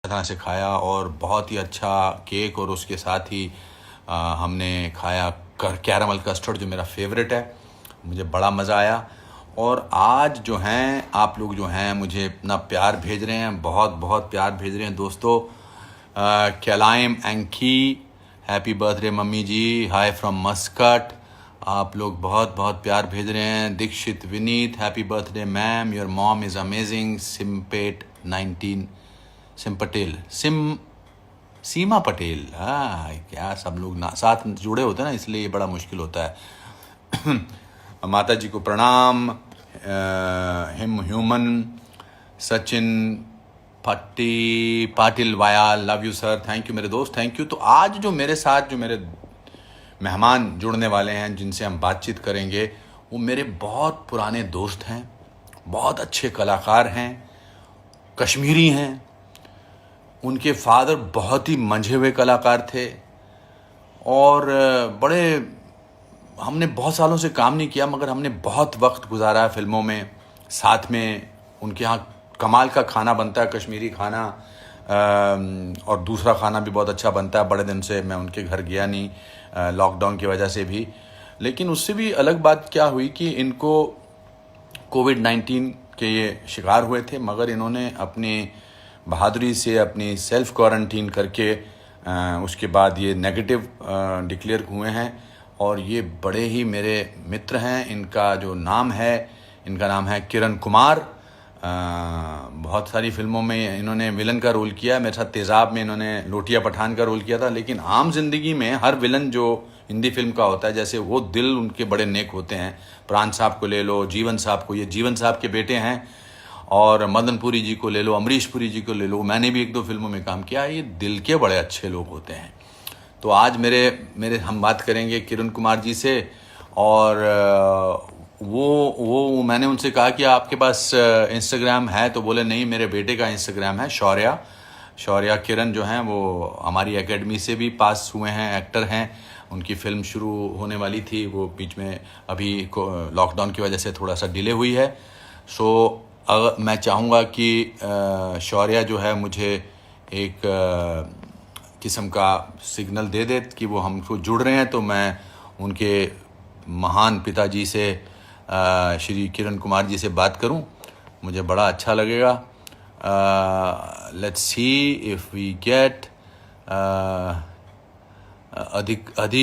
तरह से खाया और बहुत ही अच्छा केक, और उसके साथ ही हमने खाया कैरामल कस्टर्ड जो मेरा फेवरेट है। मुझे बड़ा मज़ा आया। और आज जो हैं आप लोग जो हैं मुझे इतना प्यार भेज रहे हैं, बहुत बहुत प्यार भेज रहे हैं दोस्तों। कैलाइम एंकी, happy birthday mummy ji, hi from Muscat. आप लोग बहुत बहुत प्यार भेज रहे हैं। Dikshit Vineet, happy birthday ma'am, your mom is amazing. सिम्पेट 19 सिम पटेल, सीमा पटेल। हाँ, क्या सब लोग ना साथ जुड़े होते हैं ना, इसलिए ये बड़ा मुश्किल होता है। माता जी को प्रणाम। Him human, Sachin Patil via, love you sir, thank you मेरे दोस्त, थैंक यू। तो आज जो मेरे साथ जो मेरे मेहमान जुड़ने वाले हैं जिनसे हम बातचीत करेंगे, वो मेरे बहुत पुराने दोस्त हैं, बहुत अच्छे कलाकार हैं, कश्मीरी हैं। उनके फादर बहुत ही मंझे हुए कलाकार थे और बड़े, हमने बहुत सालों से काम नहीं किया मगर हमने बहुत वक्त गुजारा है फिल्मों में साथ में। उनके यहाँ कमाल का खाना बनता है, कश्मीरी खाना, और दूसरा खाना भी बहुत अच्छा बनता है। बड़े दिन से मैं उनके घर गया नहीं, लॉकडाउन की वजह से भी। लेकिन उससे भी अलग बात क्या हुई कि इनको कोविड-19 के ये शिकार हुए थे, मगर इन्होंने अपनी बहादुरी से अपनी सेल्फ क्वारंटीन करके उसके बाद ये नेगेटिव डिक्लेयर हुए हैं। और ये बड़े ही मेरे मित्र हैं। इनका जो नाम है, इनका नाम है किरण कुमार। बहुत सारी फिल्मों में इन्होंने विलन का रोल किया है। मेरे साथ तेज़ाब में इन्होंने लोटिया पठान का रोल किया था। लेकिन आम जिंदगी में हर विलन जो हिंदी फिल्म का होता है, जैसे वो दिल उनके बड़े नेक होते हैं। प्राण साहब को ले लो, जीवन साहब को, ये जीवन साहब के बेटे हैं। और मदन पुरी जी को ले लो, अमरीश पुरी जी को ले लो, मैंने भी 1-2 फिल्मों में काम किया। ये दिल के बड़े अच्छे लोग होते हैं। तो आज मेरे हम बात करेंगे किरण कुमार जी से। और वो मैंने उनसे कहा कि आपके पास इंस्टाग्राम है? तो बोले नहीं, मेरे बेटे का इंस्टाग्राम है, शौर्या किरण जो हैं वो हमारी एकेडमी से भी पास हुए हैं, एक्टर हैं। उनकी फ़िल्म शुरू होने वाली थी, वो बीच में अभी लॉकडाउन की वजह से थोड़ा सा डिले हुई है। सो अगर मैं चाहूँगा कि शौर्या जो है मुझे एक किस्म का सिग्नल दे दे कि वो हमको जुड़ रहे हैं, तो मैं उनके महान पिताजी से श्री किरण कुमार जी से बात करूं। मुझे बड़ा अच्छा लगेगा। Let's see if we get.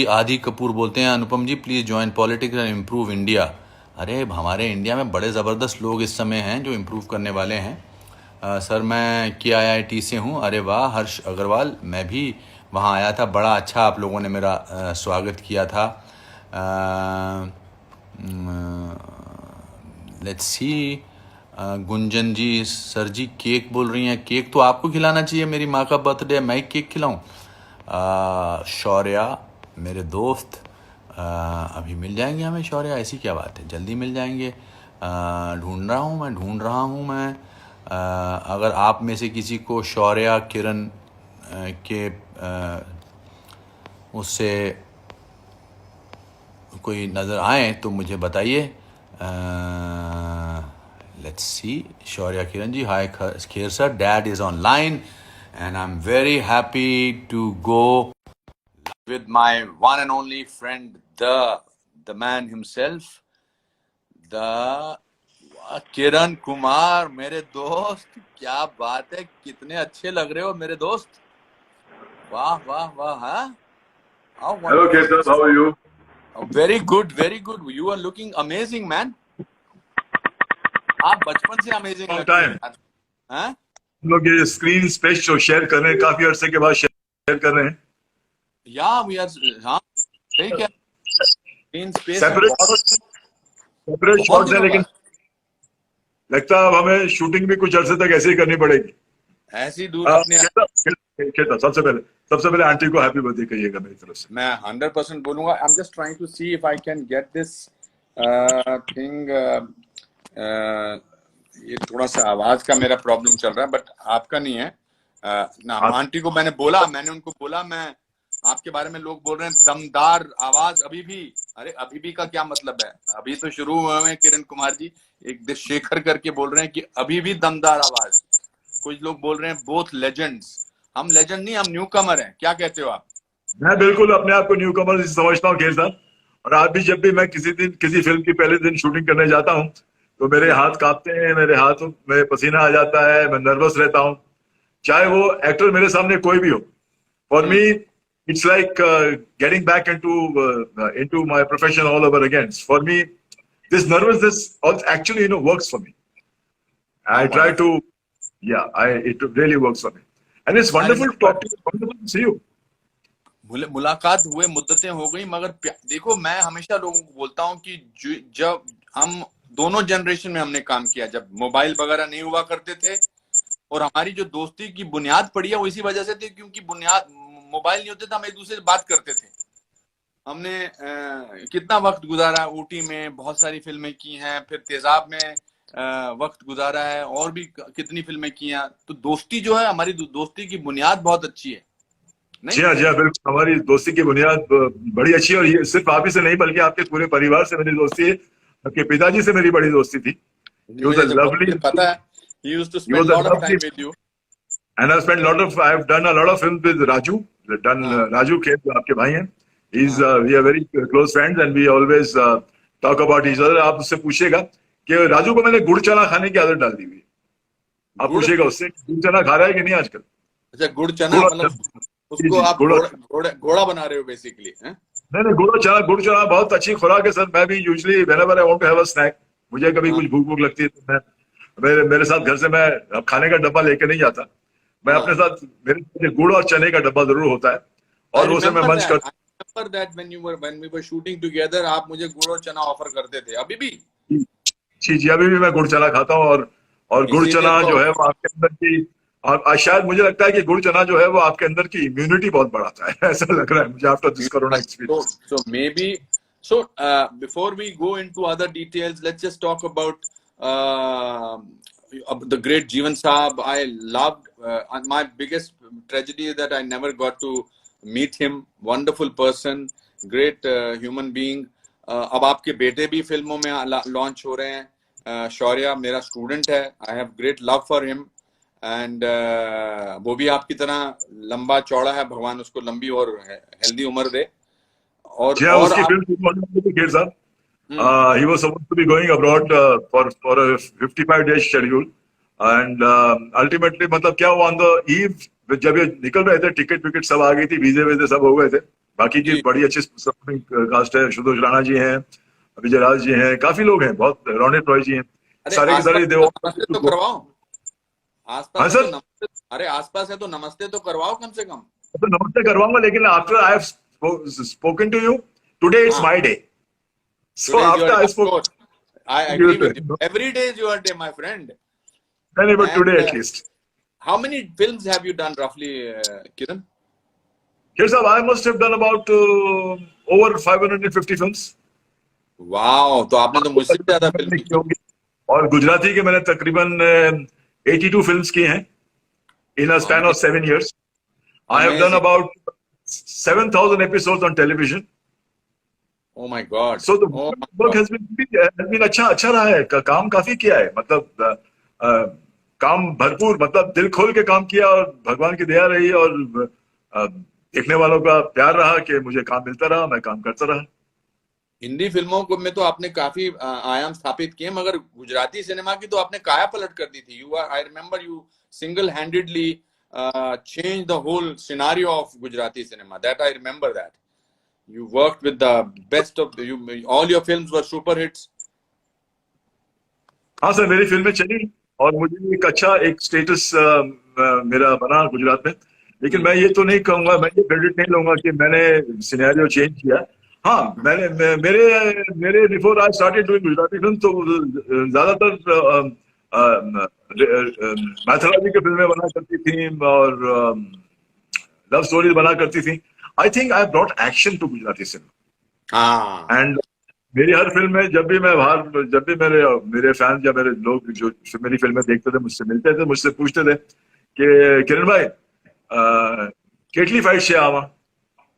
Aadi Kapoor बोलते हैं, Anupam ji please join politics and improve India. अरे हमारे इंडिया में बड़े ज़बरदस्त लोग इस समय हैं जो इम्प्रूव करने वाले हैं। सर मैं KIIT से हूँ। अरे वाह, हर्ष अग्रवाल, मैं भी वहाँ आया था, बड़ा अच्छा आप लोगों ने मेरा स्वागत किया था। Let's see. Gunjan ji, sir ji केक बोल रही हैं, केक तो आपको खिलाना चाहिए, मेरी माँ का बर्थडे है, मैं केक खिलाऊँ? शौर्या मेरे दोस्त, अभी मिल जाएंगे हमें शौर्या, ऐसी क्या बात है, जल्दी मिल जाएंगे। ढूंढ रहा हूँ मैं। अगर आप में से किसी को शौर्या किरण के उससे कोई नज़र आए तो मुझे बताइए। Let's see. Shaurya Kiran ji, hi Kher sir, dad is online and I am very happy to go with my one and only friend, the man himself, the Kiran Kumar, मेरे दोस्त। क्या बात है, कितने अच्छे लग रहे हो मेरे दोस्त, वाह वाह वाह। हाँ, Hello, Ketan. How are you? Very good, very good, you are looking amazing man. आप बचपन से अमेजिंग लगते हैं यार। हाँ, हम लोग ये स्क्रीन स्पेस शो शेयर कर रहे हैं, काफी अरसे के बाद शेयर कर रहे हैं। या वी आर, हाँ सही क्या, स्क्रीन स्पेस में सेपरेट बहुत शॉट्स हैं, दिनों लेकिन बाद लगता है अब हमें शूटिंग भी कुछ अरसे तक ऐसे ही करनी पड़ेगी। ऐसी दूर अपने। केतन, सबसे पहले आंटी को हैप्पी बर्थडे कहिएगा मेरी तरफ से। मैं 100% बोलूंगा। I am just trying to see if I can get this thing. ये थोड़ा सा आवाज का मेरा प्रॉब्लम चल रहा है, बट आपका नहीं है ना। आंटी को मैंने उनको बोला, मैं आपके बारे में लोग बोल रहे हैं दमदार आवाज अभी भी। अरे अभी भी का क्या मतलब है, अभी तो शुरू हुए हैं किरण कुमार जी। एक शेखर करके बोल रहे हैं कि अभी भी दमदार आवाज। कुछ लोग बोल रहे हैं बोथ लेजेंड्स। हम लेजेंड नहीं, हम न्यू कमर हैं, क्या कहते हो आप? मैं बिल्कुल अपने आप को न्यू कमर समझता हूँ खेल साहब। और आज भी जब भी मैं किसी दिन किसी फिल्म की पहले दिन शूटिंग करने जाता हूँ तो मेरे हाथ कांपते हैं, मेरे हाथों में पसीना आ जाता है, मैं नर्वस रहता हूँ, चाहे वो एक्टर मेरे सामने कोई भी हो। For me it's like getting back into my profession all over again. For me, this nervousness actually works for me. I try to, it really works for me, and it's wonderful to talk to you, wonderful to see you. मुलाकात हुए मुद्दतें हो गई, मगर देखो मैं हमेशा लोगों को बोलता हूँ कि जब हम दोनों जनरेशन में हमने काम किया, जब मोबाइल वगैरह नहीं हुआ करते थे, और हमारी जो दोस्ती की बुनियाद पड़ी है वो इसी वजह से थी क्योंकि बुनियाद मोबाइल नहीं होते थे, हम एक दूसरे से बात करते थे। हमने कितना वक्त गुजारा ऊटी में, बहुत सारी फिल्में की हैं, फिर तेजाब में वक्त गुजारा है, और भी कितनी फिल्में की हैं। तो दोस्ती जो है, हमारी दोस्ती की बुनियाद बहुत अच्छी है। जी हाँ बिल्कुल, हमारी दोस्ती की बुनियाद बड़ी अच्छी है, और ये सिर्फ आप ही से नहीं बल्कि आपके पूरे परिवार से मेरी दोस्ती है। आपके पिताजी से मेरी बड़ी दोस्ती थी। पता है, he used to spend a lot of time with you. And I've spent I've done a lot of films with Raju. Raju Khet, आपके भाई हैं. We are very close friends and we always talk about each other. आप उससे पूछिएगा कि राजू को मैंने गुड़ चना खाने की आदत डाल दी हुई है। आप पूछिएगा उससे गुड़ चना खा रहा है कि नहीं आजकल। अच्छा, गुड़ चना मतलब उसको आप घोड़ा बना रहे हो बेसिकली? नहीं, गुड़ चना बहुत अच्छी खुराक है सर। मैं भी usually whenever I want to have a snack, मुझे कभी कुछ भूख लगती है तो मैं मेरे साथ घर से मैं खाने का डब्बा लेके नहीं जाता। मैं अपने साथ मेरे गुड़ और चने का डब्बा जरूर होता है, और वो से मैं मंच करता हूं। remember that when we were shooting together, आप मुझे गुड़ और चना ऑफर करते थे। अभी भी? जी, अभी भी मैं गुड़ चना खाता हूँ, और गुड़ चना जो है वो आपके अंदर की, और शायद मुझे लगता है कि गुड़ चना जो है वो आपके अंदर की इम्यूनिटी बहुत बढ़ाता है, ऐसा लग रहा है मुझे after this corona experience. So maybe before we go into other details, let's just talk about the great Jeevan Saab. I loved my biggest tragedy is that I never got to meet him. Wonderful person, great human being. अब आपके बेटे भी फिल्मों में launch हो रहे हैं। शौर्या मेरा स्टूडेंट है, I have great love for him, and वो भी आपकी तरह लंबा चौड़ा है, भगवान उसको लंबी और हेल्दी उम्र दे। और उसकी फिल्म साहब, he was supposed to be going abroad for a 55 days schedule, and ultimately मतलब क्या हुआ, on the eve जब ये निकल रहे थे, टिकट विकेट सब आ गई थी, वीजे सब हो गए थे, बाकी की बड़ी अच्छी कास्ट है, सुदोष राणा जी हैं, विजय राज जी हैं, काफी लोग हैं, बहुत रौनक रॉय जी हैं, सारे के सारे देव तो करवाओ आसपास है तो अरे आसपास है तो नमस्ते तो करवाओ कम से कम। तो नमस्ते करवाऊंगा, लेकिन after I have spoken to you today, it's my day, so after I spoke, I agree with you. Every day is your day, my friend. But today at least. How many films have you done roughly, Kiran? Yes, sir, I must have done about over 550 films. Wow, तो आपने तो मुझसे ज्यादा film की होंगी। और गुजराती के मैंने तकरीबन 82 films की हैं in a span of 7 years. I have done about 7,000 episodes on television. Oh my God! So the work has been अच्छा रहा है, काम काफी किया है, मतलब काम भरपूर, मतलब दिल खोल के काम किया, और भगवान की दया रही, और देखने वालों का प्यार रहा कि मुझे काम मिलता रहा, मैं काम करता रहा। हिंदी फिल्मों को में तो आपने काफी आयाम स्थापित किए, मगर गुजराती सिनेमा की तो आपने काया पलट कर दी थी। I remember you single-handedly changed the whole scenario of Gujarati cinema. That I remember that. You worked with the best of you. All your films were super hits. हाँ सर, मेरी फिल्में चली और मुझे एक अच्छा एक स्टेटस मेरा बना गुजरात में, लेकिन मैं ये तो नहीं कहूंगा, मैं ये क्रेडिट नहीं लूंगा कि मैंने सिनेरियो चेंज किया। हाँ, मेरे before I started doing Gujarati film, तो ज्यादातर मैथोलॉजी की फिल्में बना करती थी और लव स्टोरीज बना करती थी। I think I brought action to Gujarati cinema, and मेरी हर फिल्म में जब भी मैं बाहर, जब भी मेरे फैंस या मेरे लोग जो मेरी फिल्में देखते थे, मुझसे मिलते थे, मुझसे पूछते थे कि किरण भाई कितनी फाइट से आवा,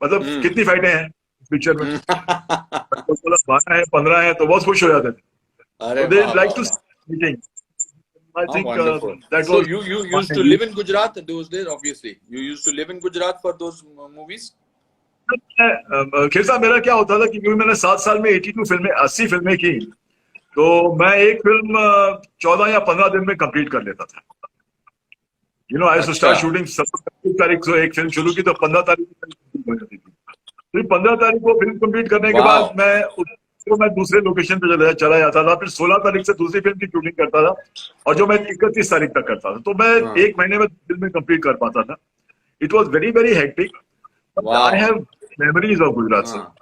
मतलब कितनी फाइटें हैं पिक्चर में, तो 12 है 15 है, तो बहुत खुश हो जाते थे। They like to meeting I How think wonderful. that So was you my used to live in Gujarat those days, obviously. You used to live in Gujarat for those movies? Kher साहब, मेरा क्या होता था कि क्योंकि मैंने 7 साल में 82 फिल्में 80 फिल्में की, तो मैं एक फिल्म 14 या 15 दिन में कंप्लीट कर लेता था। यू नो, आई टू अच्छा। स्टार्ट शूटिंग 17 तारीख को एक फिल्म शुरू की तो 15 तारीख को फिल्म हो जाती थी। फिर 15 तारीख को फिल्म कंप्लीट करने के बाद मैं दूसरे लोकेशन पे चला जाता था। फिर 16 तारीख से दूसरी फिल्म की शूटिंग करता था, और जो मैं 31 तारीख तक करता था, तो मैं हाँ। एक महीने में फिल्म कंप्लीट कर पाता था। It was very very hectic, but I वाह। Have memories of Gujarat sir. हाँ।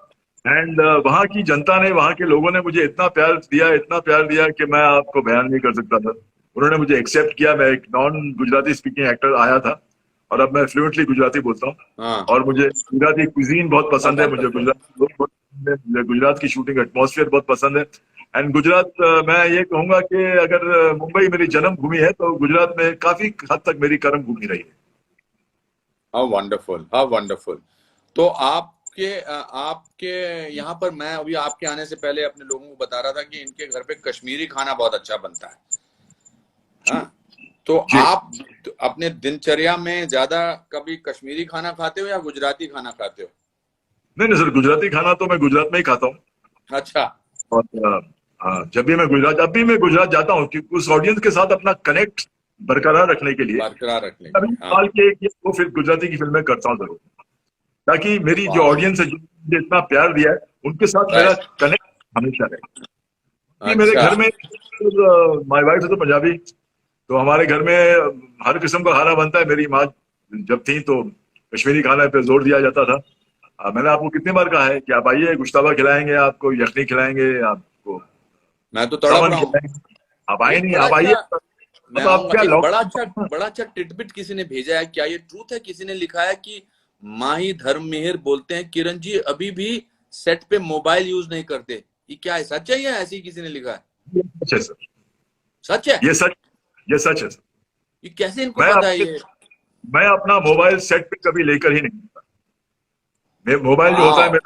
एंड वहाँ की जनता ने, वहाँ के लोगों ने मुझे इतना प्यार दिया कि मैं आपको बयान नहीं कर सकता था। उन्होंने मुझे एक्सेप्ट किया। मैं एक नॉन गुजराती स्पीकिंग एक्टर आया था, और अब मैं फ्लुएंटली गुजराती बोलता हूँ। हाँ। और मुझे गुजराती क्विजीन बहुत पसंद है, मुझे wonderful. गुजराती लोग बहुत पसंद है, मुझे गुजरात की शूटिंग एटमॉस्फेयर बहुत पसंद है। एंड गुजरात, मैं ये कहूंगा कि अगर मुंबई मेरी जन्मभूमि है, तो गुजरात में काफी हद तक मेरी कर्म भूमि रही है। How wonderful, how wonderful. तो आपके यहाँ पर, मैं अभी आपके आने से पहले अपने लोगों को बता रहा था कि इनके घर पे कश्मीरी खाना बहुत अच्छा बनता है। हाँ, तो जी। आप अपने दिनचर्या में ज्यादा कभी कश्मीरी खाना खाते हो या गुजराती खाना खाते हो? नहीं नहीं सर, गुजराती खाना तो मैं गुजरात में ही खाता हूँ। अच्छा। और जब भी मैं गुजरात जाता हूँ, कि उस ऑडियंस के साथ अपना कनेक्ट बरकरार रखने के लिए बरकरार रखने अभी के लिए। साल के एक या दो फिर गुजराती की फिल्में करता हूँ जरूर, ताकि मेरी जो वाह। ऑडियंस है, जो मुझे इतना प्यार दिया है, उनके साथ मेरा राइट। कनेक्ट हमेशा रहे। कि मेरे अच्छा। घर में, माय वाइफ है तो पंजाबी, तो हमारे घर में हर किस्म का खाना बनता है। मेरी माँ जब थी तो कश्मीरी खाने पे जोर दिया जाता था। मैंने आपको कितनी बार कहा है कि आप आइए, गुश्ताबा खिलाएंगे, आपको यखनी खिलाएंगे, आपको मैं तो तड़प सामान रहा हूँ। खिलाएंगे। आप आए एक नहीं, बड़ा आप आइए। अच्छा, मैं अब आप आऊंगा। क्या एक लॉकडाउन। बड़ा अच्छा टिटबिट किसी ने भेजा है, क्या ये ट्रूथ है? किसी ने लिखा है कि माही धर्ममेहर बोलते हैं किरण जी अभी भी सेट पे मोबाइल यूज नहीं करते। ये क्या है, सच है या ऐसे ही किसी ने लिखा है? सच है सर, सच है? ये सच, ये सच है सर। ये कैसे इनको मैं पता है अपने ये? मैं अपना मोबाइल सेट पे कभी लेकर ही नहीं जाता। मोबाइल जो होता है, वाह।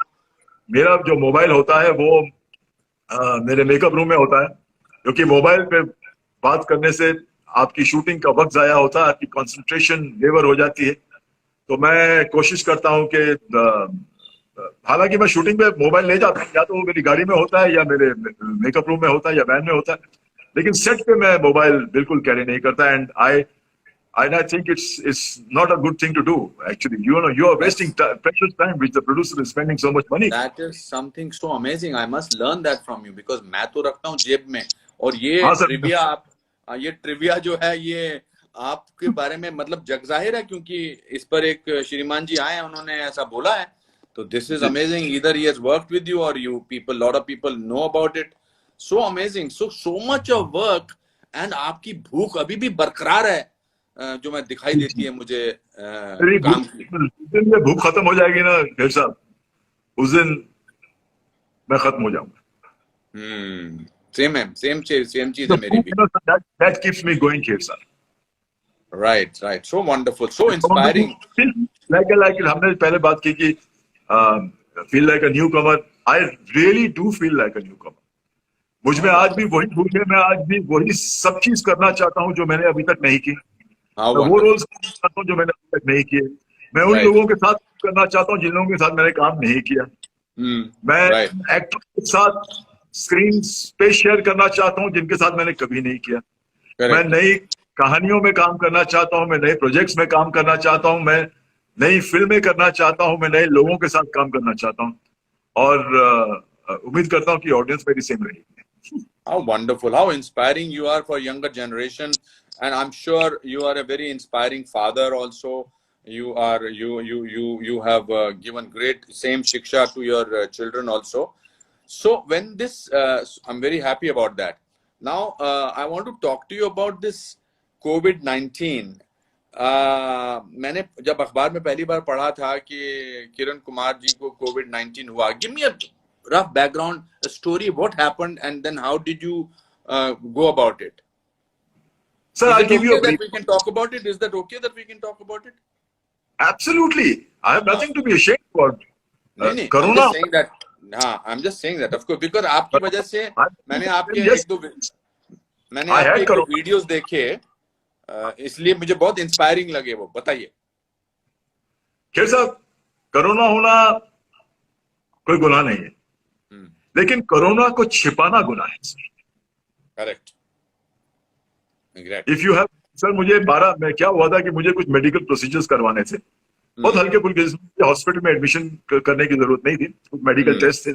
मेरा जो मोबाइल होता है वो मेरे मेकअप रूम में होता है, क्योंकि मोबाइल पे बात करने से आपकी शूटिंग का वक्त जाया होता है, आपकी कंसंट्रेशन लेवर हो जाती है। तो मैं कोशिश करता हूं कि हालांकि मैं शूटिंग पे मोबाइल ले जाता हूँ, या तो वो मेरी गाड़ी में होता है, या मेरे मेकअप रूम में होता है, या वैन में होता है, लेकिन सेट पे मैं मोबाइल बिल्कुल कैरी नहीं करता। And I think it's not a good thing to do. Actually, you are wasting precious time, which the producer is spending so much money. That is something so amazing. I must learn that from you because मैं तो रखता हूँ जेब में। और ये हाँ sir. Trivia जो है ये आपके बारे में मतलब जग जाहिर है, क्योंकि इस पर एक श्रीमान जी आए हैं, उन्होंने ऐसा बोला है। तो this is amazing. Either he has worked with you or lot of people know about it. So amazing. So much of work and आपकी भूख अभी भी बरकरार है, जो मैं दिखाई देती है मुझे काम की। जिस दिन ये भूख खत्म हो जाएगी ना खेर साहब, उस दिन मैं खत्म हो जाऊंगा। सेम चीज है मेरी भी। That keeps me going, Kher साहब। Right. So wonderful, so inspiring. Like हमने पहले बात की कि feel like a newcomer. I really do feel like a newcomer. मुझ में आज भी वही भूख है, मैं आज भी वही सब चीज करना चाहता हूँ जो मैंने अभी तक नहीं की। मैं वो रोल्स करना चाहता हूँ जो मैंने अभी तक नहीं किए। मैं उन लोगों के साथ करना चाहता हूँ जिन लोगों के साथ मैंने काम नहीं किया। मैं एक्टर के साथ स्क्रीन पे शेयर करना चाहता हूँ जिनके साथ मैंने कभी नहीं किया। मैं नई कहानियों में काम करना चाहता हूँ, मैं नए प्रोजेक्ट्स में काम करना चाहता हूँ, मैं नई फिल्में करना चाहता हूँ, मैं नए लोगों के साथ काम करना चाहता हूँ, और उम्मीद करता हूँ कि ऑडियंस मेरी सेम रहेगी। How wonderful, how inspiring you are for younger generation, and I'm sure you are a very inspiring father also. You have given great same shiksha to your children also. So when this I'm very happy about that. Now I want to talk to you about this COVID-19. मैंने जब अखबार में पहली बार पढ़ा था कि किरण कुमार जी को COVID-19 हुआ, give me a rough background, a story, what happened, and then how did you go about it? Sir, I'll give you a brief. That we can talk about it? Is that okay that we can talk about it? Absolutely. I have nothing to be ashamed about. नहीं, Corona. I'm just saying that. हाँ, I'm just saying that, of course, because आपकी वजह से मैंने आपके एक दो मैंने आई आपके हैड एक दो कोरोना। वीडियोस देखे, इसलिए मुझे बहुत इंस्पायरिंग लगे वो, बताइए। खैर साहब, कोरोना होना कोई गुनाह नहीं है, लेकिन कोरोना को छिपाना गुनाह है। Correct, exactly. If you have, sir मुझे 12 में क्या हुआ था कि मुझे कुछ मेडिकल प्रोसीजर्स करवाने थे, बहुत हल्के फुल्के, जिसमें हॉस्पिटल में एडमिशन करने की जरूरत नहीं थी, कुछ मेडिकल टेस्ट थे,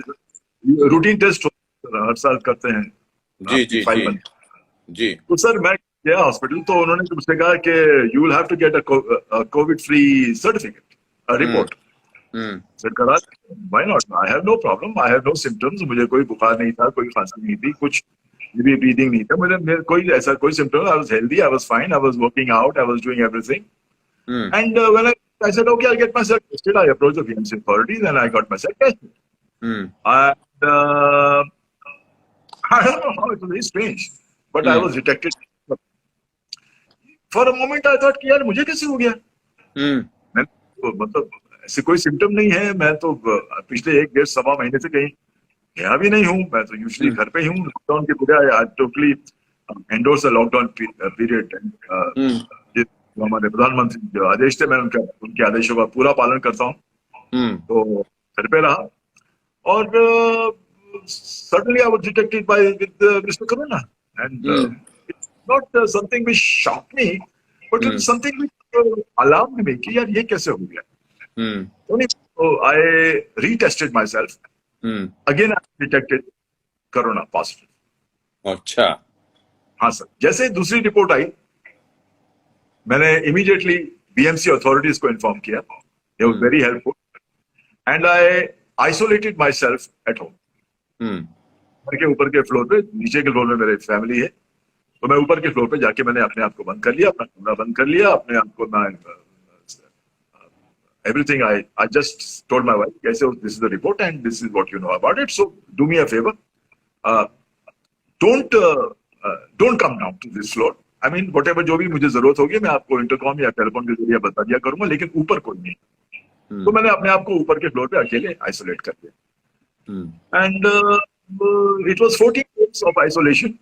रूटीन टेस्ट हर साल करते हैं, जी आपकी जी फाइल जी बनती जी। है। तो सर मैं गया हॉस्पिटल, तो उन्होंने मुझसे कहा कि you will have to get a Covid free certificate, uh hmm report. Hmm sir करा, why not, I have no problem, I have no symptoms, मुझे कोई बुखार नहीं था, कोई खांसी नहीं थी, कुछ भी ब्रीदिंग नहीं था, कोई ऐसा कोई symptom, I was healthy, I was fine, I was working out, I was doing everything. Hmm And when I said, okay, I'll get myself tested, I approached the VMC authorities and I got myself tested. Hmm And I don't know how, it was very strange, but I hmm was detected. For a moment, I thought कि यार मुझे कैसे हो गया? हम्म मैं तो, मतलब ऐसे कोई सिम्टम नहीं है, मैं तो पिछले 1 डेढ़ सवा महीने से कहीं गया भी नहीं हूँ, मैं तो यूजुअली घर पे ही हूँ। लॉकडाउन के पूरे I totally endorse a lockdown period. Hmm जो हमारे प्रधानमंत्री जो आदेश थे, मैं उनके आदेशों का पूरा पालन करता हूँ, हम्म तो घर पे रहा। और suddenly I was detected by with Mr. Corona, and hmm it's not something which shocked me, but hmm it's something which alarmed me कि यार ये कैसे हो गया? हम्म So I retested myself. Hmm Again I detected Corona positive. अच्छा। हाँ sir, जैसे दूसरी रिपोर्ट आई, मैंने immediately BMC authorities को inform किया. They were very helpful, and I isolated myself at home. घर के ऊपर के फ्लोर पे, नीचे के फ्लोर में मेरी फैमिली है, तो मैं ऊपर के फ्लोर पे जाके मैंने अपने आप को बंद कर लिया, अपना कमरा बंद कर लिया, अपने आप को मैं everything I just told my wife, कैसे this is the report and this is what you know about it, so do me a favor, uh, don't come down to this floor. I mean whatever जो भी मुझे जरूरत होगी मैं आपको intercom या telephone के जरिए बता दिया करूंगा, लेकिन ऊपर कोई नहीं। तो मैंने अपने आप को ऊपर के फ्लोर पे अकेले आइसोलेट कर दिया, and it was 14 days of isolation.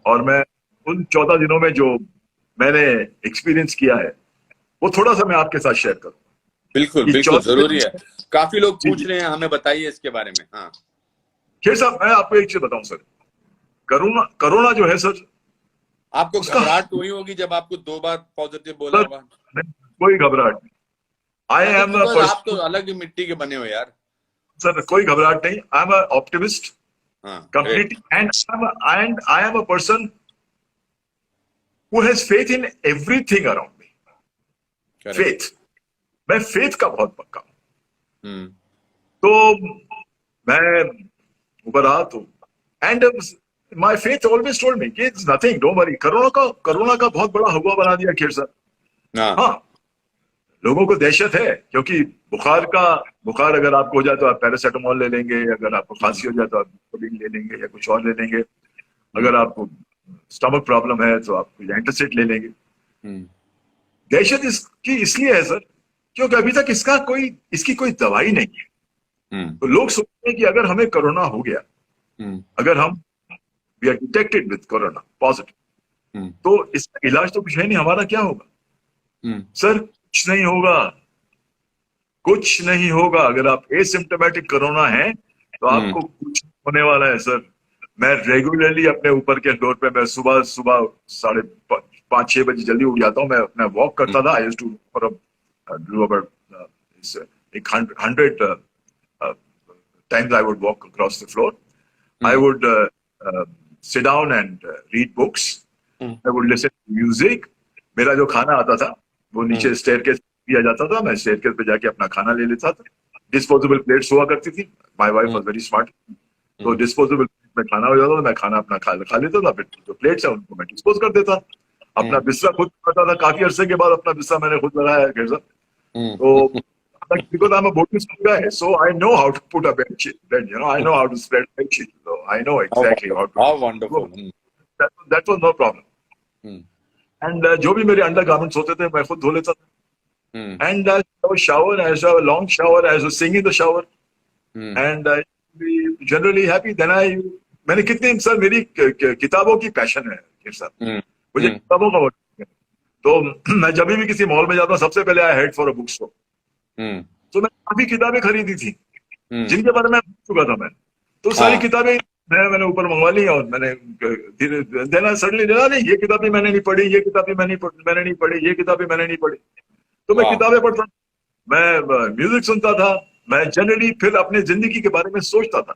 और मैं उन 14 दिनों में जो मैंने एक्सपीरियंस किया है वो थोड़ा सा मैं आपके साथ शेयर करूं। बिल्कुल ये बिल्कुल 14 जरूरी है, काफी लोग जी, पूछ जी। रहे हैं, हमें बताइए इसके बारे में। हाँ, खेर साहब, मैं आपको एक चीज बताऊं सर, कोरोना जो है सर, आपको उसका घबराहट तो हुई होगी जब आपको 2 बार पॉजिटिव बोला सर होगा। कोई घबराहट नहीं। आई हाँ, तो एम अ बिकॉज आप तो पर्सन, अलग ही मिट्टी के बने हो यार। सर कोई घबराहट नहीं, आई एम अ ऑप्टिमिस्ट हाँ, completely, and I am a person who has faith in everything around me. Correct. Faith, मैं फेथ का बहुत पक्का हूं। हम्म तो मैं ऊपर आ तो, and my faith always told me कि it's nothing, don't worry. Corona का बहुत बड़ा हुआ बना दिया खेर साहब। हाँ हाँ, लोगों को दहशत है, क्योंकि बुखार अगर आपको हो जाए तो आप पैरासिटामोल ले लेंगे, अगर आपको खांसी हो जाए तो आप कोडिन ले लेंगे या कुछ और ले लेंगे, अगर आपको स्टमक प्रॉब्लम है तो आप एंटासिड ले लेंगे। दहशत इसकी इसलिए है सर क्योंकि अभी तक इसकी कोई दवाई नहीं है। तो लोग सोचते हैं कि अगर हमें कोरोना हो गया, अगर हम we are detected with corona positive, तो इसका इलाज तो कुछ है नहीं, हमारा क्या होगा? सर कुछ नहीं होगा, कुछ नहीं होगा। अगर आप एसिम्प्टोमेटिक कोरोना है तो आपको कुछ होने वाला है सर। मैं रेगुलरली अपने ऊपर के फ्लोर पे, मैं सुबह 5-6 बजे जल्दी उठ जाता हूँ, मैं अपना वॉक करता था। I used to do about 100 times I would walk across the floor. I would sit down and read books. I would listen to music. मेरा जो खाना आता था वो नीचे स्टेयरकेस दिया जाता था, मैं स्टेयरकेस पे जाके अपना खाना ले लेता था। डिस्पोजेबल प्लेट्स हुआ करती थी, my wife was very smart, तो डिस्पोजेबल में खाना हो जाता था, मैं खाना अपना खा लेता था, फिर जो प्लेट्स है उनको मैं डिस्पोज कर देता। अपना बिस्तर खुद करता था, काफी अरसे के बाद अपना बिस्तर मैंने खुद लगाया है सर। तो because I'm a boarding school guy, so I know how to put a bed, I know how to spread a bed sheet, so I know exactly how to. How wonderful. That was no problem. And जो भी मेरे under garments होते थे मैं खुद धो लेता था। And I have a shower, I have a long shower, I have to sing in the shower, and I be generally happy. Then I मैंने कितने सर, मेरी किताबों की पैशन है सर, मुझे किताबों का बहुत शौक है। तो मैं जब भी किसी मॉल में जाता हूँ, सबसे पहले I head for a book store. तो मैं काफी किताबें खरीदी थी जिनके बारे में भूल चुका था मैं। तो सारी किताबें मैंने ऊपर मंगवा ली, और मैंने देना सडनली देना, नहीं ये किताबें मैंने नहीं पढ़ी, ये किताबें मैंने नहीं पढ़ी, ये किताबें मैंने नहीं पढ़ी। तो मैं किताबें पढ़ता, मैं म्यूजिक सुनता था, मैं जनरली फिर अपने जिंदगी के बारे में सोचता था।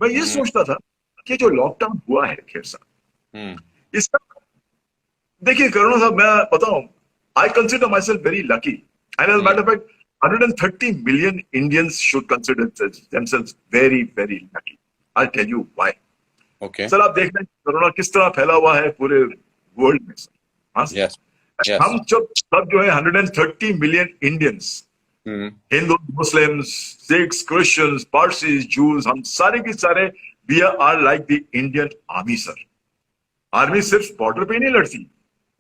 मैं ये सोचता था कि जो लॉकडाउन हुआ है खेर साहब, इसका देखिए करुणा साहब, मैं बताऊं, I consider myself very lucky, and as matter of fact 130 million Indians should consider themselves very, very lucky. I'll tell you why. Okay. Sir आप देख रहे हैं कोरोना किस तरह फैला हुआ है पूरे वर्ल्ड में सर। हाँ सर। Yes. Yes. हम सब जो है 130 million Indians, Hindu, Muslims, Sikhs, Christians, Parsis, juice, हम सारे के सारे we are like the Indian army sir. Army सिर्फ बॉर्डर पे ही नहीं लड़ती।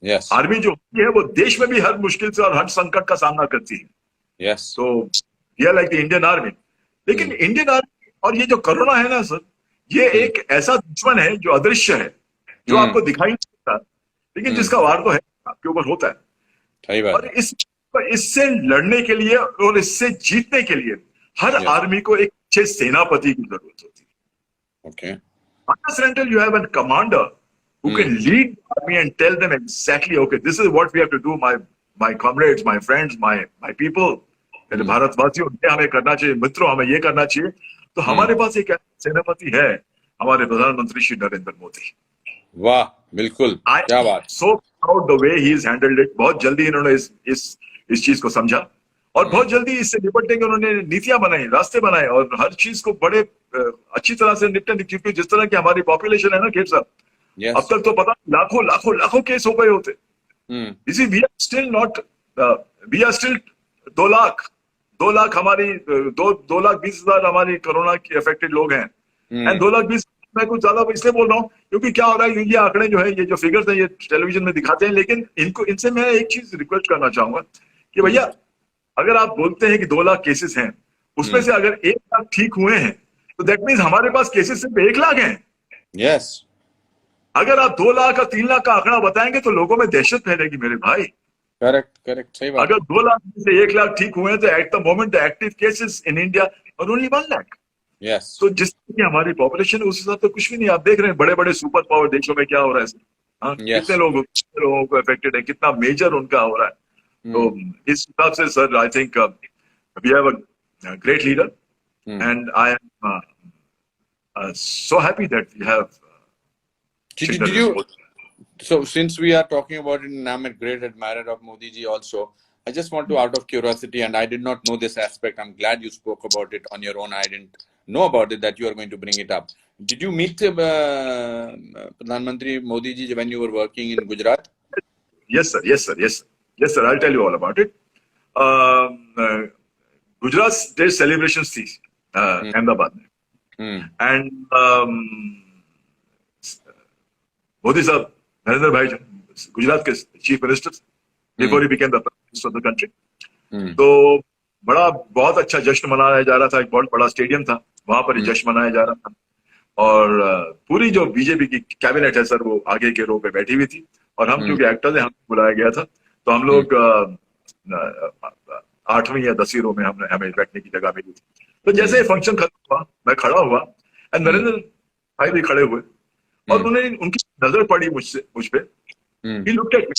Yes. आर्मी जो होती है वो देश में भी हर मुश्किल से और हर संकट का सामना करती है। Yes. तो ये लाइक द इंडियन आर्मी। लेकिन इंडियन आर्मी और ये जो कोरोना है ना सर, ये एक ऐसा दुश्मन है जो अदृश्य है, जो आपको दिखाई नहीं देता, लेकिन जिसका वार तो है आपके ऊपर होता है। सही बात। और इससे लड़ने के लिए और इससे जीतने के लिए हर आर्मी को एक अच्छे सेनापति की जरूरत होती है। Okay. Unless you have a commander who can lead the army and tell them exactly, okay, this is what we have to do, my comrades, my friends, my people, मेरे भारतवासियों, ये हमें करना चाहिए, मित्रों हमें ये करना चाहिए। तो हमारे पास एक सेनापति है, हमारे प्रधानमंत्री श्री नरेंद्र मोदी। वाह, बिल्कुल, क्या बात। So proud the way he has handled it। बहुत जल्दी इन्होंने इस चीज को समझा, और बहुत जल्दी इससे निपटने के उन्होंने नीतियां बनाई, रास्ते बनाए, और हर चीज को बड़े अच्छी तरह से निपटने, क्योंकि जिस तरह की हमारी पॉपुलेशन है ना खेर साहब, अब तक तो पता लाखों लाखों लाखों केस हो गए होते। इसी वी आर स्टिल 2 लाख हमारी 2,20,000 हमारी कोरोना की अफेक्टेड लोग हैं, एंड 2,20,000 मैं कुछ ज्यादा इसलिए बोल रहा हूँ क्योंकि क्या हो रहा है, ये आंकड़े जो है, ये जो फिगर्स है, ये टेलीविजन में दिखाते हैं, लेकिन इनसे मैं एक चीज रिक्वेस्ट करना चाहूंगा कि भैया, अगर आप बोलते हैं कि 2 लाख केसेस हैं, उसमें से अगर 1 लाख ठीक हुए हैं, तो दैट मीन्स हमारे पास केसेस सिर्फ 1 लाख हैं। यस। अगर आप 2 लाख और 3 लाख का आंकड़ा बताएंगे तो लोगों में दहशत फैलेगी मेरे भाई। करेक्ट, सही बात। अगर 2 लाख में से 1 लाख ठीक हुए हैं, तो at the moment the active cases in India are only 1 lakh. Yes. तो जिस तरह की हमारी पॉपुलेशन है उस हिसाब से कुछ भी नहीं। आप देख रहे हैं बड़े बड़े सुपर पावर देशों में क्या हो रहा है, कितने लोगों को अफेक्टेड है, कितना मेजर उनका हो रहा है। तो इस हिसाब से sir, I think we have a great leader, and I am so happy that we have did you so since we are talking about it, and I'm a great admirer of Modi ji also, I just want to, out of curiosity, and I did not know this aspect, I'm glad you spoke about it on your own, I didn't know about it, that you are going to bring it up. Did you meet Pradhan Mantri Modi ji when you were working in Gujarat? Yes sir, I'll tell you all about it. Gujarat Day celebrations थी अहमदाबाद में, and Modi साहब, नरेंद्र भाई गुजरात के chief minister before he became the prime minister of the country. तो बहुत अच्छा जश्न मनाया जा रहा था, एक बहुत बड़ा स्टेडियम था, वहां पर जश्न मनाया जा रहा था, और पूरी जो बीजेपी की कैबिनेट है सर, वो आगे के रो पे बैठी हुई थी, और हम क्योंकि एक्टर्स हैं, हमें बुलाया गया था, तो हम लोग 8वीं या 10वीं रो में हमें बैठने की जगह मिली थी। तो जैसे फंक्शन खत्म हुआ, मैं खड़ा हुआ, एंड नरेंद्र भाई भी खड़े हुए, और उनकी नजर पड़ी मुझ पे। He looked at me,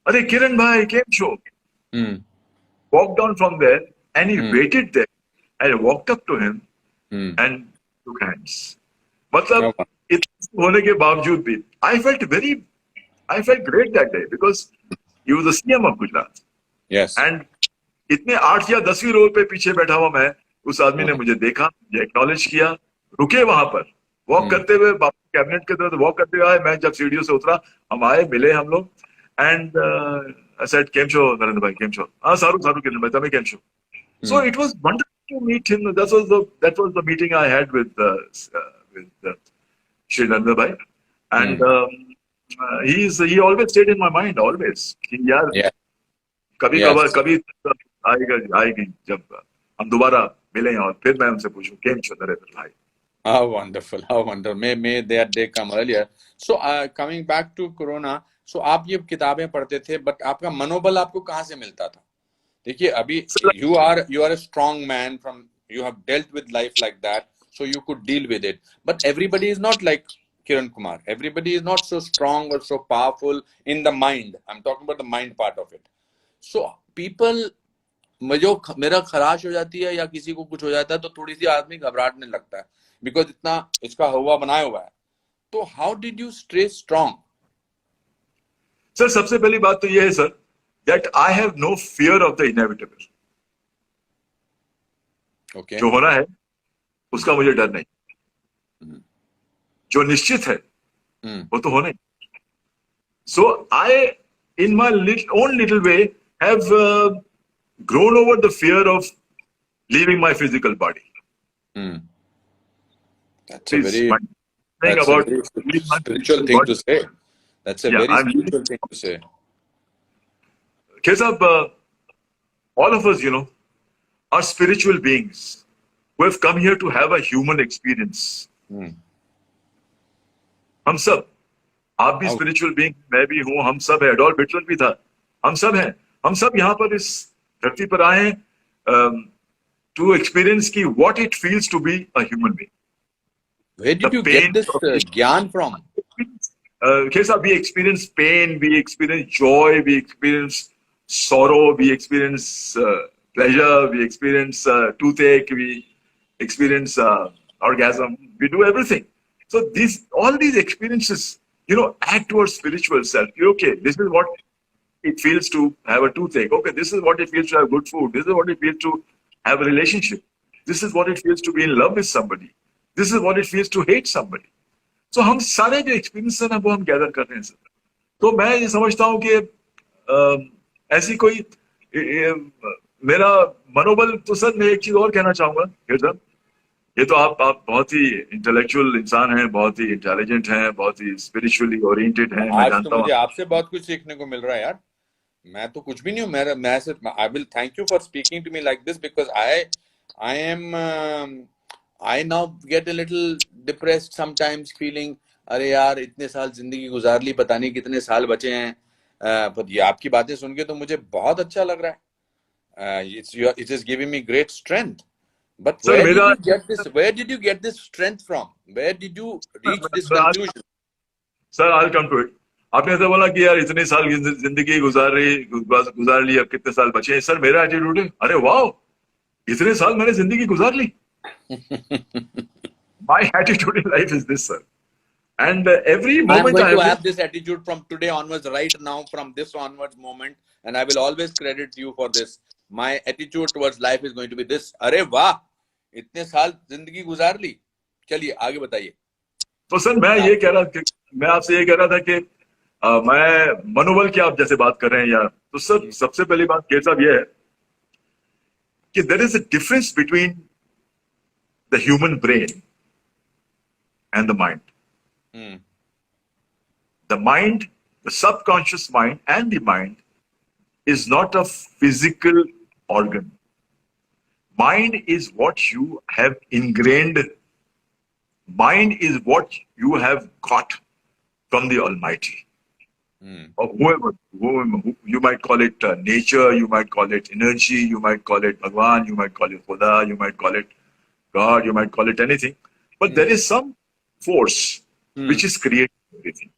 अरे किरण भाई केम छो? Walked down from there and he waited there, and I walked up to him and took hands. मतलब इतना होने के बावजूद भी I felt great that day because he was the CM of Gujarat. Yes. And इतने 8 या 10वीं रो पे पीछे बैठा हुआ मैं, उस आदमी ने मुझे देखा, मुझे एक्नॉलेज किया, रुके वहां पर, वॉक करते हुए कैबिनेट के तरफ वॉक करते हुए आए। मैं जब सीढ़ियों से उतरा, हम आए, मिले हम लोग, एंड आई सेड केम छो नरेंद्र भाई, केम छो? हाँ सारू किरण भाई, तमे केम छो? So it was wonderful to meet him. That was the meeting I had with Shri Narendra bhai, and he always stayed in my mind, always. यार कभी आएगी जब हम दोबारा मिले और फिर मैं उनसे पूछूं केम छो नरेंद्र भाई। How wonderful, how wonderful. May that day come earlier. So coming back to Corona, so आप ये किताबें पढ़ते थे, but आपका मनोबल आपको कहाँ से मिलता था? देखिए अभी So, you are a strong man from you have dealt with life like that, so you could deal with it. But everybody is not like Kiran Kumar. Everybody is not so strong or so powerful in the mind. I'm talking about the mind part of it. So people मेरा खराश हो जाती है या किसी को कुछ हो जाता है तो थोड़ी सी आदमी घबराने लगता है बिकॉज इतना इसका हवा बनाया हुआ है. तो how did you stay strong? Sir सबसे पहली बात तो यह है sir that I have no fear of the inevitable. Okay. जो होना है उसका मुझे डर नहीं. जो निश्चित है वो तो होना ही. So I in my own little way have grown over the fear of leaving my physical body. That's a very thing about spiritual thing to say. That's a very spiritual thing to say. Kesab, all of us, are spiritual beings who have come here to have a human experience. हम सब, आप भी spiritual being, मैं भी हूँ, हम सब है. Adolf Hitler भी था. हम सब हैं. हम सब यहाँ पर इस धरती पर आए to experience की what it feels to be a human being. Where did you get this gyan from? Kesab, we experience pain, we experience joy, we experience sorrow, we experience pleasure, we experience toothache, we experience orgasm, we do everything. So all these experiences, add to our spiritual self. Okay, this is what it feels to have a toothache. Okay, this is what it feels to have good food. This is what it feels to have a relationship. This is what it feels to be in love with somebody. This is what it feels to hate somebody. So हम सारे जो experience है ना वो हम gather कर रहे हैं सर. तो मैं ये समझता हूँ कि ऐसी कोई मेरा मनोबल तो सर मैं एक चीज और कहना चाहूंगा सर. ये तो आप बहुत ही इंटेलेक्चुअल इंसान हैं, बहुत ही इंटेलिजेंट हैं, बहुत ही स्पिरिचुअली ओरिएंटेड हैं. मैं जानता हूँ मुझे आपसे बहुत कुछ सीखने को मिल रहा है यार. मैं तो कुछ भी नहीं हूँ. मैं सिर्फ I will thank you for speaking to me like this because I now get a little depressed sometimes feeling अरे यार इतने साल जिंदगी गुजार ली, पता नहीं कितने साल बचे हैं. पर ये आपकी बातें सुन के तो मुझे बहुत अच्छा लग रहा है. It is giving me great strength. But where did you get this strength from? Where did you reach this conclusion? Sir, I'll come to it. आपने ऐसा बोला कि यार इतने साल जिंदगी गुजार ली, अब कितने साल बचे हैं. सर मेरा एटीट्यूड है अरे वाह इतने साल मैंने जिंदगी गुजार ली. My attitude in life is this, sir. And every moment I'm going to have this attitude from today onwards, right now, from this onwards moment, and I will always credit you for this. My attitude towards life is going to be this. अरे वाह इतने साल जिंदगी गुजार ली, चलिए आगे बताइए. तो सर मैं आपसे ये कह रहा था कि मैं मनोबल की आप जैसे बात कर रहे हैं यार, तो सर सबसे पहली बात ये साहब ये है कि there is a difference between the human brain and the mind. The mind, the subconscious mind and the mind is not a physical organ. Mind is what you have ingrained. Mind is what you have got from the Almighty. Or whoever, you might call it nature, you might call it energy, you might call it Bhagwan, you might call it Khuda, you might call it God, you might call it anything. But there is some force which is creating everything.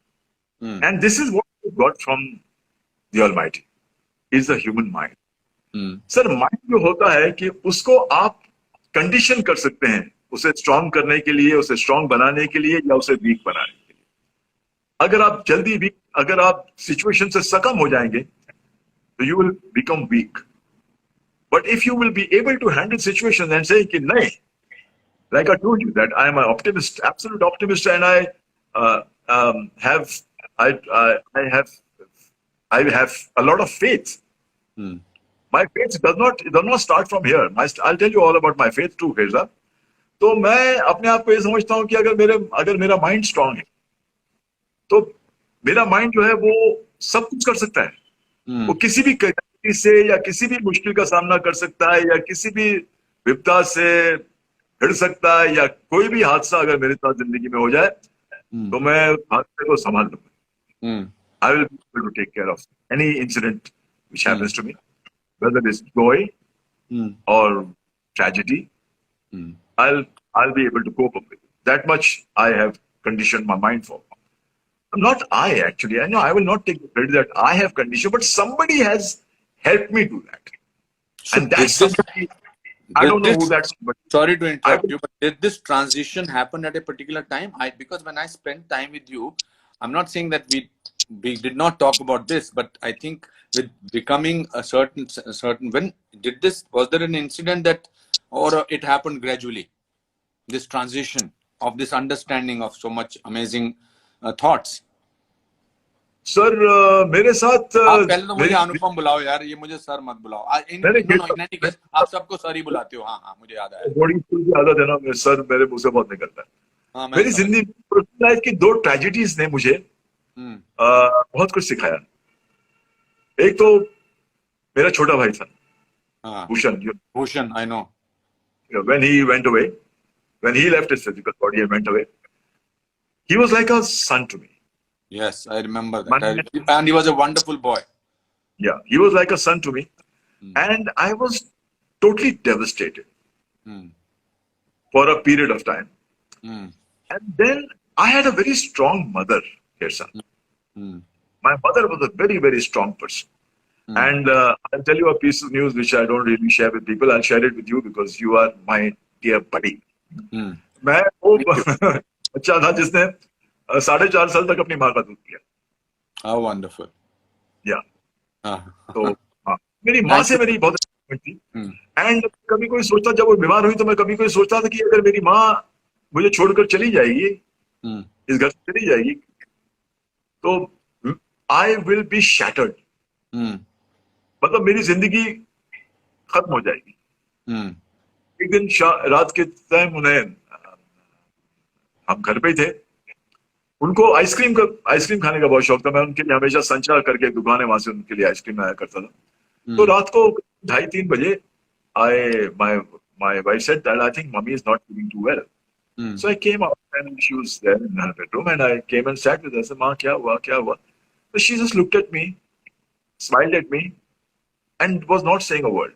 And this is what we got from the Almighty, is the human mind. Sir, mind जो होता है कि उसको आप condition कर सकते हैं, उसे स्ट्रांग करने के लिए, उसे स्ट्रांग बनाने के लिए या उसे वीक बनाने के लिए. अगर आप सिचुएशन से सकम हो जाएंगे तो you will become weak. But if you will be able to handle situations and say कि नहीं, like I told you that I am an optimist, absolute optimist, and I have a lot of faith. My faith does not start from here. I'll tell you all about my faith too, Firza. तो मैं अपने आप को ये समझता हूँ कि अगर मेरा माइंड स्ट्रांग है तो मेरा माइंड जो है वो सब कुछ कर सकता है. वो किसी भी कैटेगरी से या किसी भी मुश्किल का सामना कर सकता है या किसी भी विपदा से भिड़ सकता है, या कोई भी हादसा अगर मेरे साथ जिंदगी में हो जाए हम्म, तो मैं उस हादसे को संभाल लूंगा. हम्म, I will be able to take care of any incident which hmm, happens to me, whether it's joy hmm, or tragedy. Hmm. I'll I'll be able to cope up with it. That much I have conditioned my mind for. Not I actually. I know I will not take the credit that I have conditioned, but somebody has helped me do that. So And that's somebody. I did don't know who this, that somebody. sorry to I interrupt will, you, but did this transition happen at a particular time? Because when I spent time with you, I'm not saying that we did not talk about this, but I think with becoming a certain when did this, was there an incident that, or it happened gradually, this transition of this understanding of so much amazing thoughts? sir, मेरे साथ आप पहले तो मुझे मेरी अनुपम बुलाओ यार, ये मुझे सर मत बुलाओ. मैंने no no, in any case आप सबको सर ही बुलाते हो. हाँ हाँ, मुझे याद आया. बोर्डिंग स्कूल की आदत है ना, मेरे सर मेरे मुंह से बहुत निकलता है. हाँ, मैं मेरी समझ. जिंदगी लाइफ की दो ट्रेजेडीज ने मुझे हम्म. बहुत कुछ सिखाया. एक तो मेरा छोटा भाई था, हाँ, Bhushan. Bhushan, I know. When he went away, when he left his physical body and went away, he was like a son to me. Yes, I remember that. Man, And he was a wonderful boy. yeah, he was like a son to me, Hmm. and I was totally devastated Hmm. for a period of time. Hmm. And then I had a very strong mother here, son. Hmm. My mother was a very, very strong person. Hmm. And I'll tell you a piece of news which I don't really share with people. I'll share it with you because you are my dear buddy. Hmm. मैं वो Thank you. बच्चा था जिसने 4.5 साल तक अपनी माँ का दूध पिया. How wonderful. या Ah. तो हाँ, मेरी माँ Thank से you. मेरी बहुत attachment थी. Hmm. एंड कभी कोई सोचता, जब वो बीमार हुई तो मैं कभी कोई सोचता था कि अगर मेरी माँ मुझे छोड़कर चली जाएगी, Hmm. इस घर से चली जाएगी, तो I will be shattered. Hmm. मतलब मेरी जिंदगी खत्म हो जाएगी. Hmm. एक दिन रात के टाइम उन्हें, हम घर पे ही थे, उनको आइसक्रीम खाने का बहुत शौक था. मैं उनके लिए हमेशा संचार करके एक दुकान है, वहां से उनके लिए आइसक्रीम लाया करता था. तो Hmm. रात को 2:30-3 बजे my wife said that I think mommy is not feeling too well. Hmm. So I came out and she was there in her bedroom and I came and sat with her. I said, "Ma, kya hua? Kya hua?" So she just looked at me, smiled at me, and was not saying a word.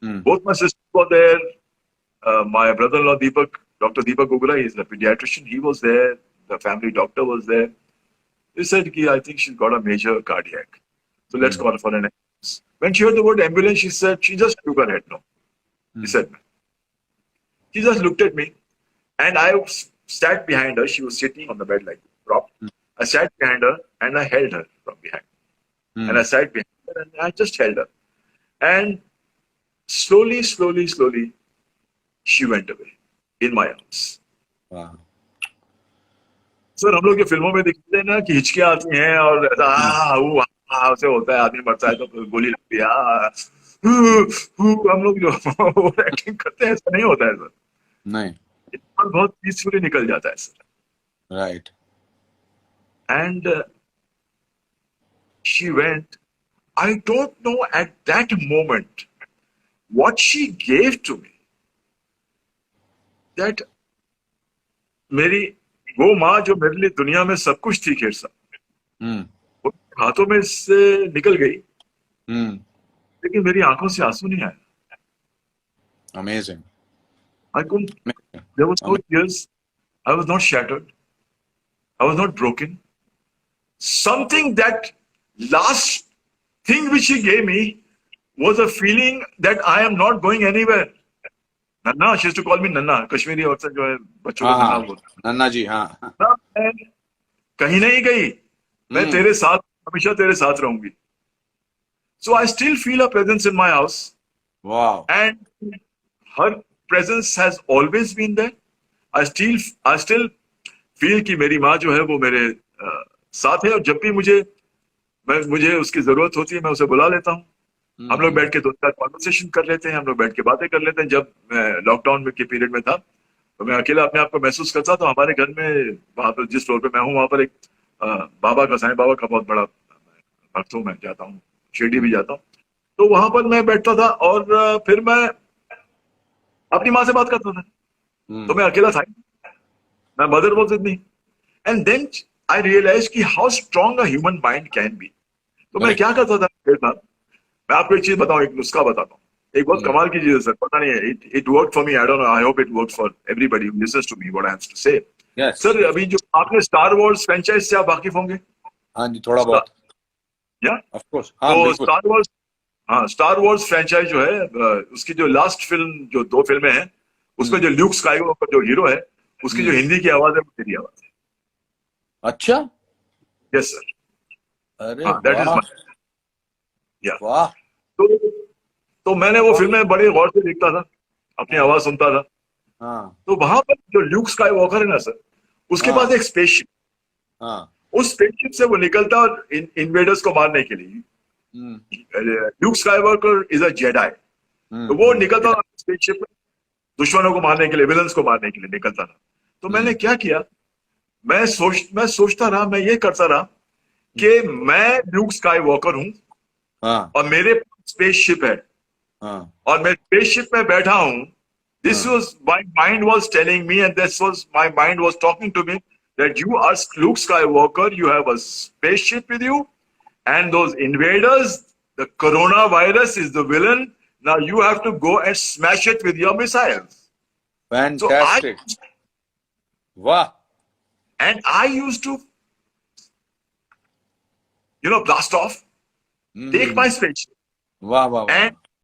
Hmm. Both my sisters were there. My brother-in-law Deepak, Dr. Deepak Gugula, he is a pediatrician. He was there. The family doctor was there. They said, I think she's got a major cardiac. So let's Hmm. call for an ambulance. When she heard the word ambulance, she said, she just shook her head no. She Hmm. said, she just looked at me and I sat behind her. She was sitting on the bed like prop. I sat behind her and I held her from behind. Hmm. And I sat behind her and I just held her. And slowly, she went away in my arms. Wow. Sir, हम लोग ये फिल्मों में दिखते हैं ना कि हिचकियां आती हैं और ऐसा से होता है, आदमी मरता है तो गोली लगती है, हम लोग जो एक्टिंग करते हैं, ऐसा नहीं होता है सर. नहीं. और बहुत पीसफुली निकल जाता है sir. Right. And she went. I don't know at that moment what she gave to me, that मेरी वो माँ जो मेरे लिए दुनिया में सब कुछ थी खेर साहब, Hmm. हाथों में से निकल गई, Hmm. लेकिन मेरी आंखों से आंसू नहीं आए. Amazing. I couldn't, Amazing. there was no tears. I was not shattered. I was not broken. Something, that last thing which she gave me was a feeling that I am not going anywhere. Nanna, she used to call me Nanna. Kashmiri औरतें जो है बच्चों को नन्ना हाँ, बोलती नन्ना जी. हाँ. हैं. ना, मैं कहीं नहीं गई, मैं Hmm. तेरे साथ, हमेशा तेरे साथ रहूंगी. So I still feel a presence in my house, Wow. and her presence has always been there. I still feel कि मेरी माँ जो है वो मेरे साथ है, और जब भी मुझे उसकी जरूरत होती है, मैं उसे बुला लेता हूँ. हम लोग बैठ के 2-4 कॉन्वर्सेशन कर लेते हैं, हम लोग बैठ के बातें कर लेते हैं. जब मैं लॉकडाउन के पीरियड में था तो मैं अकेला अपने आप को महसूस करता, तो हमारे घर में वहां पर जिस फ्लोर पे मैं हूँ, वहां पर एक बाबा का, साईं बाबा का बहुत बड़ा भक्त हूँ. मैं जाता हूँ, शिरडी भी जाता हूँ. तो वहां पर मैं बैठता था और फिर मैं अपनी माँ से बात करता था. तो मैं अकेला था, my mother was with me, and then I realized कि how strong a human mind can be. तो मैं Correct. क्या करता था मेरे साथ, मैं आपको एक चीज बताऊं, एक नुस्खा बताता हूँ, एक बहुत कमाल की चीज है सर, पता नहीं है, it worked for me, I don't know, I hope it works for everybody who listens to me what I have to say. Yes. Sir अभी जो आपने स्टार वॉर्स फ्रेंचाइज से आप वाकिफ होंगे, हाँ जी, थोड़ा बहुत, या ऑफ कोर्स, हाँ तो बिल्कुल। स्टार वॉर्स, हाँ स्टार वॉर्स फ्रेंचाइज जो है, उसकी जो लास्ट फिल्म, जो 2 फिल्में हैं, उसमें जो ल्यूक स्काईवॉकर जो हीरो है, उसकी जो हिंदी की आवाज है वो मेरी आवाज है। अच्छा, यस सर, अरे हाँ दैट इज वाह, माय, या वाह, तो तो मैंने वो फिल्में बड़े गौर से देखता था, अपनी आवाज सुनता था, हाँ तो वहां पर जो ल्यूक स्काईवॉकर है ना सर, उसके हाँ पास एक स्पेसशिप, हाँ, उस स्पेसशिप से वो निकलता और इन्वेडर्स को मारने के लिए, Luke Skywalker is a Jedi, तो वो निकलता था स्पेसशिप में, दुश्मनों को मारने के लिए, विलन्स को मारने के लिए निकलता था। तो मैंने क्या किया, मैं सोचता रहा, मैं ये करता रहा कि मैं ल्यूक स्काईवॉकर हूं हाँ और मेरे स्पेसशिप है हाँ और मैं स्पेसशिप में बैठा हूं, this हाँ, was my mind was telling me, and this was my mind was talking to me, that you are Luke Skywalker, you have a spaceship with you, and those invaders, the coronavirus is the villain, now you have to go and smash it with your missiles. So fantastic, वाह, I used to, blast off, take my spaceship वाह वाह वाह, and